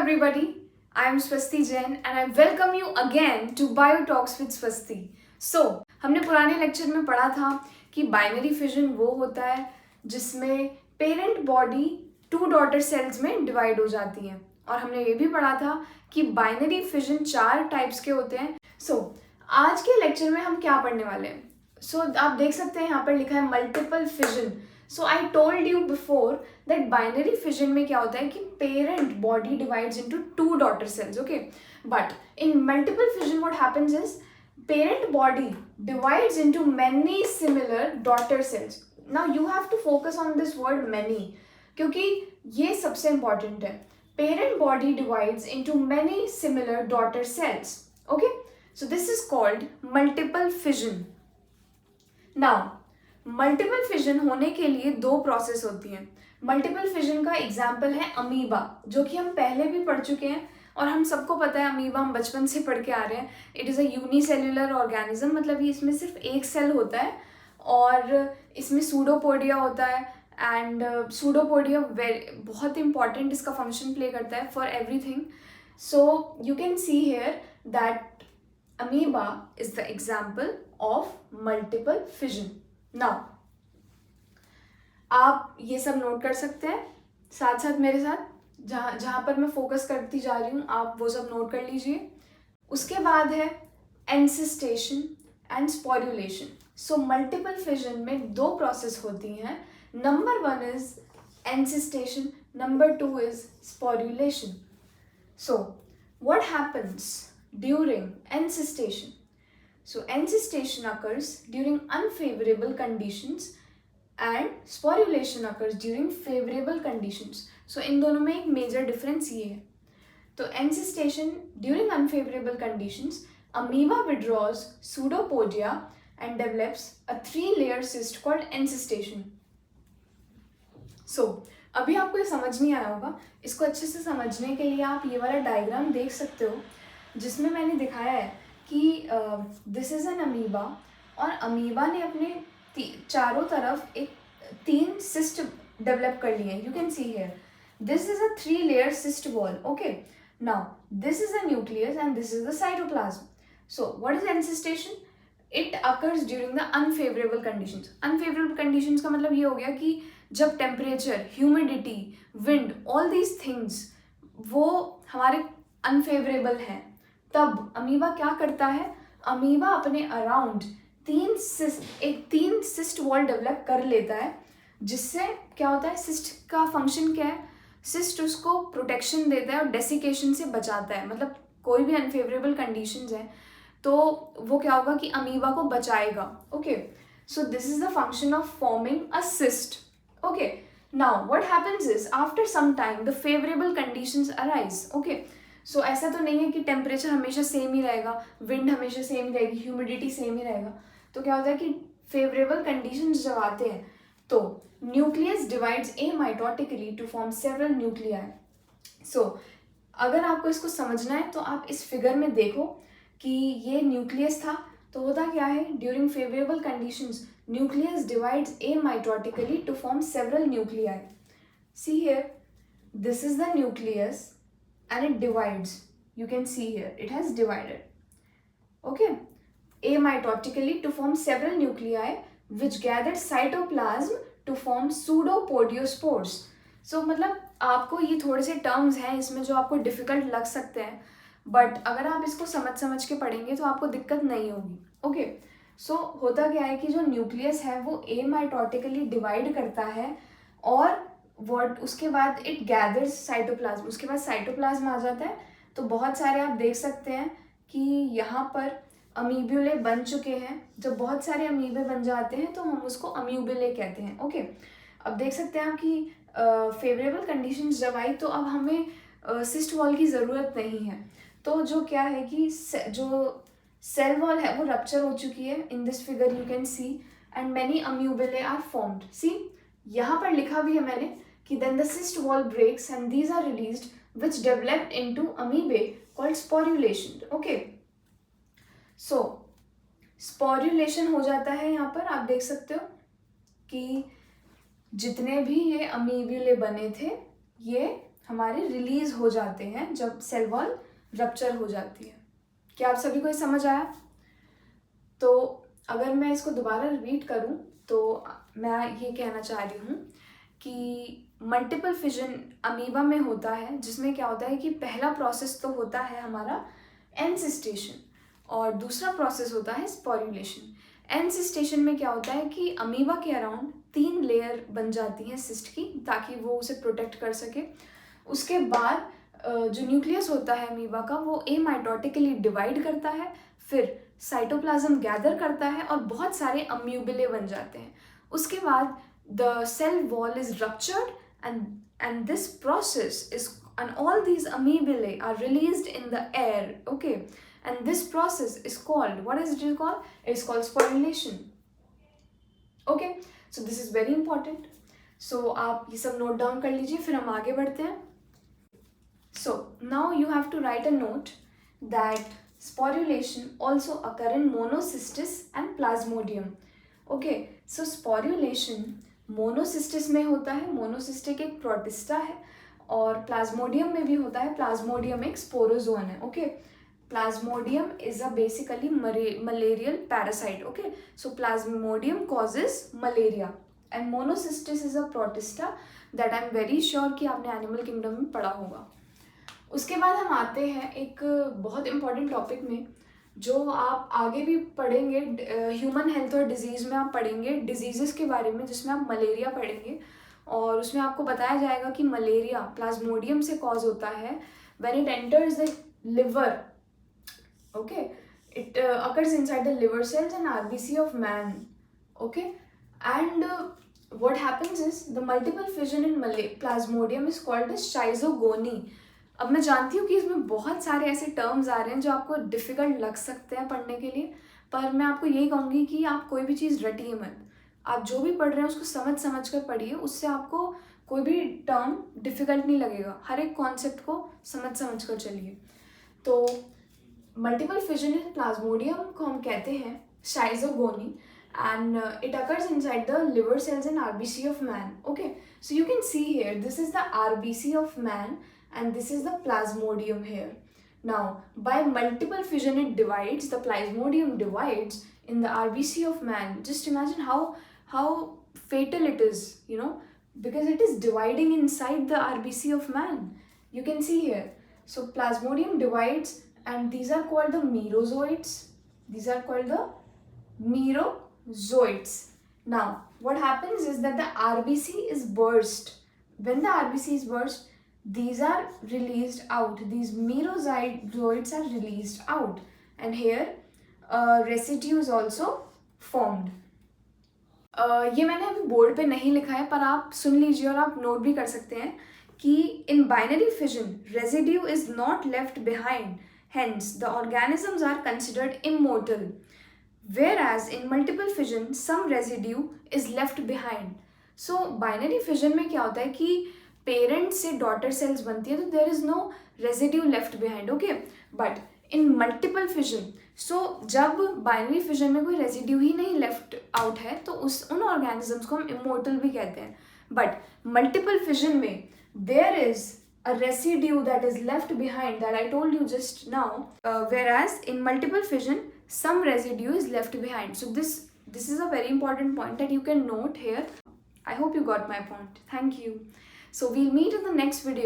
everybody, I am Swasti Jain and I welcome you again to Bio Talks with Swasti. So, हमने पुराने lecture में पढ़ा था कि बाइनरी फिजन वो होता है जिसमें पेरेंट बॉडी 2 डॉटर सेल्स में डिवाइड हो जाती है और हमने ये भी पढ़ा था कि बाइनरी फिजन 4 टाइप्स के होते हैं. आज के लेक्चर में हम क्या पढ़ने वाले हैं? आप देख सकते हैं यहाँ पर लिखा है multiple fission. So I told you before that binary fission में क्या होता है कि parent body divides into 2 daughter cells, okay? But in multiple fission what happens is parent body divides into many similar daughter cells. Now you have to focus on this word many क्योंकि ये सबसे important है. Parent body divides into many similar daughter cells, okay? So this is called multiple fission. Now multiple fission होने के लिए 2 process होती हैं. Multiple fission का एग्जाम्पल है अमीबा, जो कि हम पहले भी पढ़ चुके हैं और हम सबको पता है अमीबा हम बचपन से पढ़ के आ रहे हैं. It is a unicellular organism, मतलब ये इसमें सिर्फ एक सेल होता है और इसमें सूडोपोडिया होता है. एंड सूडोपोडिया बहुत इंपॉर्टेंट इसका फंक्शन प्ले करता है for everything. So you can see here that amoeba is the example of multiple fission. Now आप ये सब नोट कर सकते हैं साथ साथ मेरे साथ, जहाँ पर मैं फोकस करती जा रही हूँ आप वो सब नोट कर लीजिए. उसके बाद है encystation and sporulation. So multiple fission में 2 प्रोसेस होती हैं. Number 1 is encystation, number 2 is sporulation. So what happens during encystation? So encystation occurs during unfavorable conditions and sporulation occurs during favorable conditions. So इन दोनों में एक major difference ये है. तो encystation during unfavorable conditions, amoeba withdraws pseudopodia and develops a 3-layer cyst called encystation. So अभी आपको ये समझ नहीं आया होगा. इसको अच्छे से समझने के लिए आप ये वाला डायग्राम देख सकते हो जिसमें मैंने दिखाया है कि दिस इज़ एन अमीबा और अमीबा ने अपने चारों तरफ एक 3 सिस्ट डेवलप कर लिए. You can see here this is a 3-layer cyst wall. Okay, now this is a nucleus and this is the cytoplasm. So what is encystation? It occurs during the unfavourable conditions. Unfavourable conditions का मतलब ये हो गया कि जब temperature, humidity, wind, all these things वो हमारे unfavourable हैं, तब अमीबा क्या करता है? अमीबा अपने अराउंड 3 सिस्ट वॉल डेवलप कर लेता है, जिससे क्या होता है? सिस्ट का फंक्शन क्या है? सिस्ट उसको प्रोटेक्शन देता है और डेसिकेशन से बचाता है. मतलब कोई भी अनफेवरेबल कंडीशंस हैं तो वो क्या होगा कि अमीबा को बचाएगा. Okay, so this is the function of forming a cyst. Okay, now what happens is after some time the favourable conditions arise. Okay, so ऐसा तो नहीं है कि टेम्परेचर हमेशा सेम ही रहेगा, विंड हमेशा सेम रहेगी, ह्यूमिडिटी सेम ही रहेगा. तो क्या होता है कि फेवरेबल कंडीशंस जब आते हैं तो nucleus divides amitotically to form several nuclei. So अगर आपको इसको समझना है तो आप इस फिगर में देखो कि ये न्यूक्लियस था. तो होता क्या है? During favourable conditions nucleus divides amitotically to form several nuclei. See here, this is the nucleus and it divides. You can see here it has divided, okay, amitotically to form several nuclei which gather cytoplasm to form pseudopodiospores. So मतलब आपको ये थोड़े से terms हैं इसमें जो आपको difficult लग सकते हैं, बट अगर आप इसको समझ के पढ़ेंगे तो आपको दिक्कत नहीं होगी. ओके, सो होता क्या है कि जो न्यूक्लियस है वो एमाइटोटिकली डिवाइड करता है और उसके बाद इट गैदर्स साइटोप्लाज्म. उसके बाद साइटोप्लाज्म आ जाता है. तो बहुत सारे आप देख सकते हैं कि यहाँ पर अमीब्यूले बन चुके हैं. जब बहुत सारे अमीबे बन जाते हैं तो हम उसको अम्यूबुले कहते हैं. ओके, अब देख सकते हैं आप कि फेवरेबल कंडीशंस जब आई तो अब हमें सिस्ट वॉल की ज़रूरत नहीं है. तो जो क्या है कि जो सेल वॉल है वो रप्चर हो चुकी है. In this figure you can see and many amoebulae are formed. See यहाँ पर लिखा भी है मैंने कि then the cyst wall breaks and these are released which developed into amoebae called sporulation. Okay, so sporulation हो जाता है. यहाँ पर आप देख सकते हो कि जितने भी ये अमीब्यूले बने थे ये हमारे रिलीज हो जाते हैं जब सेल वॉल रप्चर हो जाती है। क्या आप सभी को ये समझ आया? तो अगर मैं इसको दोबारा रिपीट करूं तो मैं ये कहना चाह रही हूँ कि मल्टीपल फिजन अमीबा में होता है, जिसमें क्या होता है कि पहला प्रोसेस तो होता है हमारा एनसिस्टेशन और दूसरा प्रोसेस होता है स्पोरुलेशन। एनसिस्टेशन में क्या होता है कि अमीबा के अराउंड 3 लेयर बन जाती हैं सिस्ट की, ताकि वो उसे प्रोटेक्ट कर सके। उसके बाद जो न्यूक्लियस होता है अमीबा का वो एमाइटोटिकली डिवाइड करता है, फिर साइटोप्लाज्म गैदर करता है और बहुत सारे अम्यूबिले बन जाते हैं। उसके बाद the cell wall is ruptured and this process is and all these amoebae are released in the air, okay, and this process is called, what is it called? It's called sporulation, okay. So this is very important, so आप ये सब note down कर लीजिए, फिर हम आगे बढ़ते हैं. So now you have to write a note that sporulation also occur in monocystis and plasmodium, okay. So sporulation Monocystis में होता है, मोनोसिस्टिक एक प्रोटिस्टा है, और प्लाज्मोडियम में भी होता है, प्लाज्मोडियम एक स्पोरोजोन है, okay. Plasmodium is a basically malarial parasite, okay. So Plasmodium causes malaria and Monocystis is a protista that I am very sure कि आपने एनिमल किंगडम में पढ़ा होगा. उसके बाद हम आते हैं एक बहुत इंपॉर्टेंट टॉपिक में, जो आप आगे भी पढ़ेंगे, ह्यूमन हेल्थ और डिजीज़ में आप पढ़ेंगे डिजीज़ के बारे में, जिसमें आप मलेरिया पढ़ेंगे, और उसमें आपको बताया जाएगा कि मलेरिया प्लाज्मोडियम से कॉज होता है when it enters the liver, okay. It occurs inside the liver cells and RBC of man, okay. And what happens is the multiple fission in plasmodium is called as schizogony. अब मैं जानती हूँ कि इसमें बहुत सारे ऐसे टर्म्स आ रहे हैं जो आपको डिफ़िकल्ट लग सकते हैं पढ़ने के लिए, पर मैं आपको यही कहूँगी कि आप कोई भी चीज़ रटिए मत. आप जो भी पढ़ रहे हैं उसको समझ कर पढ़िए, उससे आपको कोई भी टर्म डिफ़िकल्ट नहीं लगेगा. हर एक कॉन्सेप्ट को समझ कर चलिए. तो मल्टीपल फिजन इन प्लाज्मोडियम को हम कहते हैं schizogony, and it occurs inside the liver cells and RBC of man, okay. So you can see here, this is the RBC of man and this is the plasmodium here. Now by multiple fission it divides, the plasmodium divides in the RBC of man. Just imagine how fatal it is, you know, because it is dividing inside the RBC of man. You can see here, so plasmodium divides and these are called the merozoites. These are called the merozoites. Now what happens is that the RBC is burst. When the RBC is burst, these are released out, these merozoites are released out, and here residue is also formed. ये मैंने अभी board पे नहीं लिखा है, पर आप सुन लीजिए और आप नोट भी कर सकते हैं कि in binary fission residue is not left behind, hence the organisms are considered immortal, whereas in multiple fission some residue is left behind. So binary fission में क्या होता है कि पेरेंट से डॉटर सेल्स बनती है, तो there is no residue left behind, okay. But in multiple fission, so जब बाइनरी फिजन में कोई रेजिड्यू ही नहीं लेफ्ट आउट है, तो उन ऑर्गेनिजम्स को हम इमोर्टल भी कहते हैं. बट मल्टीपल फिजन में there is a residue that is left behind, that I told you just now, whereas in multiple fission some residue is left behind. So this is a very important point that you can note here. I hope you got my point. Thank you. So we'll meet in the next video.